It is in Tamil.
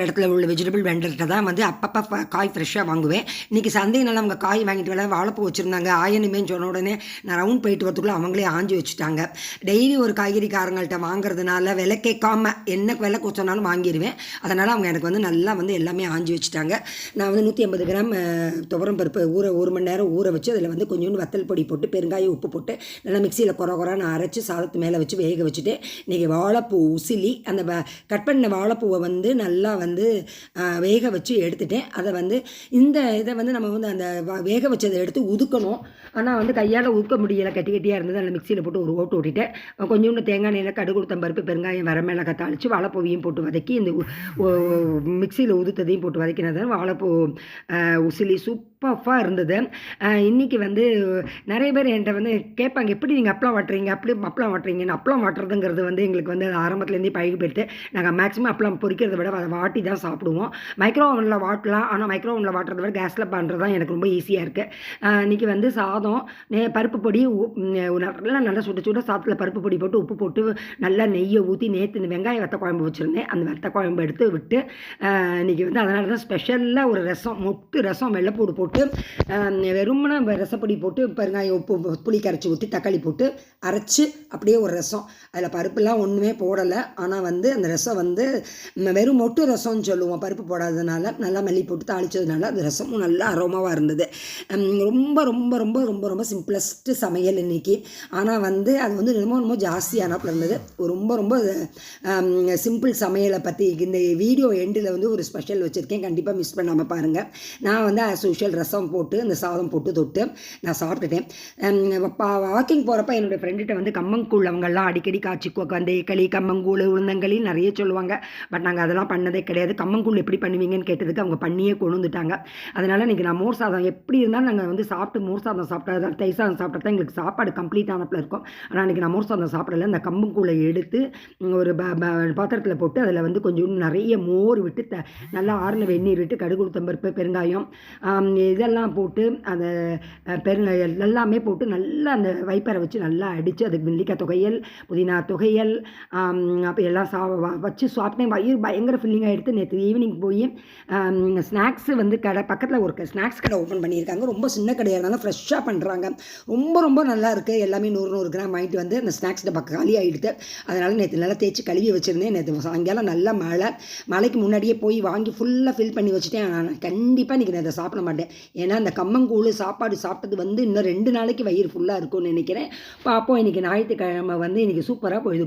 இடத்துல உள்ள வெஜிடபிள் வெண்டர்கிட்ட தான் வந்து அப்பப்போ காய் ஃப்ரெஷ்ஷாக வாங்குவேன். இன்றைக்கி சந்தையினால அவங்க காய் வாங்கிட்டு வரல, வாழைப்பூ வச்சுருந்தாங்க. ஆயனுமேன்னு சொன்ன உடனே நான் ரவுண்ட் போயிட்டு வரதுக்குள்ளே அவங்களே ஆஞ்சி வச்சுட்டாங்க. டெய்லி ஒரு காய்கறிக்காரங்கள்ட்ட வாங்குறதுனால விலை கேட்காம என்ன விலை சொன்னாலும் வாங்கிடுவேன். அதனால் அவங்க எனக்கு வந்து நல்லா வந்து எல்லாமே ஆஞ்சி வச்சுட்டாங்க. நான் வந்து 150 கிராம் துவரம் பருப்பு ஒரு மணி நேரம் ஊற வச்சு அதில் வந்து கொஞ்சோண்டு வத்தல் பொடி போட்டு பெருங்காயம் உப்பு போட்டு நல்லா மிக்சியில் குறை அரைச்சி சாதத்து மேலே வச்சு வேக வச்சுட்டு இன்றைக்கி வாழைப்பூ உசிலி அந்த கட் பண்ண வாழைப்பூவை வந்து நல்லா வந்து வேக வச்சு எடுத்துட்டேன். அதை வந்து இதை வந்து நம்ம வந்து அந்த வேக வச்சதை எடுத்து உதுக்கணும். ஆனால் வந்து கையால் ஊக்க முடியலை, கட்டி கட்டியாக இருந்தது. அதில் மிக்சியில் போட்டு ஒரு ஓட்டு ஓட்டிட்டேன். கொஞ்சோண்டு தேங்காய் எண்ணெயில் கடுகு உளுத்தம் பருப்பு பெருங்காயம் வரமிளகாய் தாளித்து வாழைப்பூவையும் போட்டு வதக்கி இந்த மிக்சியில் உதுத்ததையும் போட்டு வதக்கினது வாழைப்பூ உசிலி சூப்பராக இருந்தது. இன்றைக்கி வந்து நிறைய பேர் என்கிட்ட வந்து கேட்பாங்க, எப்படி நீங்கள் அப்பளம் வாட்டுறீங்க, அப்பளம் வாட்டுறீங்கன்னு. அப்பளம் வாட்டுறதுங்கிறது வந்து எங்களுக்கு வந்து ஆரம்பத்துலேருந்தே பழகி போயிட்டு நாங்கள் மேக்ஸிமம் அப்பளம் பொரிக்கிறத விட அதை வாட்டி தான் சாப்பிடுவோம். மைக்ரோ ஓவனில் வாட்டலாம், ஆனால் மைக்ரோ ஓவனில் வாட்டுறத விட கேஸில் பண்ணுறது தான் எனக்கு ரொம்ப ஈஸியாக இருக்குது. இன்றைக்கி வந்து சாதம் பருப்பு பொடி நல்லா சுட சுட சாதத்தில் பருப்பு பொடி போட்டு உப்பு போட்டு நல்லா நெய்யை ஊற்றி நேற்று இந்த வெங்காய வத்த குழம்பு வச்சுருந்தேன். அந்த வத்த குழம்பு எடுத்து விட்டு இன்றைக்கி வந்து அதனால தான் ஸ்பெஷலாக ஒரு ரசம், மொட்டு ரசம் வெள்ளைப்பூடு போட்டு வெறுமனே ரசப்பொடி போட்டு பெருங்காயம் உப்பு புளி கரைச்சி ஊற்றி தக்காளி போட்டு அரைச்சி அப்படியே ஒரு ரசம். அதில் பருப்புலாம் ஒன்றுமே போடலை. ஆனால் வந்து அந்த ரசம் வந்து வெறும் மொட்டு ரசம்னு சொல்லுவோம், பருப்பு போடாததுனால. நல்லா மல்லி போட்டு தாளித்ததுனால அந்த ரசமும் நல்லா அரோமாவாக இருந்தது. ரொம்ப ரொம்ப ரொம்ப ரொம்ப ரொம்ப சிம்பிளஸ்ட்டு சமையல் இன்றைக்கி. ஆனால் வந்து அது வந்து ரொம்ப ஜாஸ்தியானப்பில் இருந்தது. ரொம்ப ரொம்ப சிம்பிள் சமையலை பற்றி இந்த வீடியோ எண்டில் வந்து ஒரு ஸ்பெஷல் வச்சுருக்கேன், கண்டிப்பாக மிஸ் பண்ணாமல் பாருங்கள். நான் வந்து ஆஸ் யூஷுவல் ரசம் போட்டு அந்த சாதம் போட்டு தொட்டு நான் சாப்பிட்டுட்டேன். வாக்கிங் போகிறப்ப என்னுடைய ஃப்ரெண்டுகிட்ட வந்து கம்மங்கூழ் அவங்கெல்லாம் அடிக்கடி காய்ச்சி களி கம்மங்கூழ் உளுந்தங்களி நிறைய சொல்லுவாங்க. பட் நாங்கள் அதெல்லாம் பண்ணதே கிடையாது. கம்மங்கூழ் எப்படி பண்ணுவீங்கன்னு கேட்டதுக்கு அவங்க பண்ணியே கொண்டு வந்துட்டாங்க. அதனால் இன்றைக்கி நான் மோர் சாதம் எப்படி இருந்தாலும் நாங்கள் வந்து சாப்பிட்டு மோர் சாதம் சாப்பிட்டா தயிர் சாதம் சாப்பிட்டா தான் எங்களுக்கு சாப்பாடு கம்ப்ளீட் ஆனப்பில் இருக்கும். ஆனால் இன்றைக்கி நான் மோர் சாதம் சாப்பிடல. அந்த கம்மங்கூழை எடுத்து ஒரு பாத்திரத்தில் போட்டு அதில் வந்து கொஞ்சம் நிறைய மோர் விட்டு நல்லா ஆறுன வெந்நீர் விட்டு கடுகு உளுத்தம் பருப்பு பெருங்காயம் இதெல்லாம் போட்டு அந்த எல்லாமே போட்டு நல்லா அந்த வைப்பரை வச்சு நல்லா அடித்து அதுக்கு நெல்லிக்காய் தொகையல் புதினா தொகையல் அப்போ எல்லாம் வச்சு சாப்பிட்டேன். வயிறு பயங்கர ஃபில்லிங்காக எடுத்து நேற்று ஈவினிங் போய் ஸ்நாக்ஸு வந்து கடை பக்கத்தில் ஒரு ஸ்நாக்ஸ் கடை ஓப்பன் பண்ணியிருக்காங்க. ரொம்ப சின்ன கடையாக இருந்தாலும் ஃப்ரெஷ்ஷாக பண்ணுறாங்க. ரொம்ப ரொம்ப நல்லா இருக்குது. எல்லாமே 100 கிராம் வாங்கிட்டு வந்து அந்த ஸ்நாக்ஸ் டப்பா காலி ஆகிடுது. அதனால் நேற்று நல்லா தேய்ச்சி கழுவி வச்சுருந்தேன். நேற்று சாயங்காலம் நல்லா மழைக்கு முன்னாடியே போய் வாங்கி ஃபுல்லாக ஃபில் பண்ணி வச்சுட்டேன். நான் கண்டிப்பாக இன்றைக்கி நான் இதை சாப்பிட மாட்டேன். ஏன்னா அந்த கம்மங்கூழ் சாப்பாடு சாப்பிட்டது வந்து இன்னும் 2 நாளைக்கு வயிறு ஃபுல்லாக இருக்கும்னு நினைக்கிறேன். பார்ப்போம். இன்றைக்கி ஞாயிற்றுக்கிழமை வந்து இன்றைக்கி சூப்பராக போயிடுது.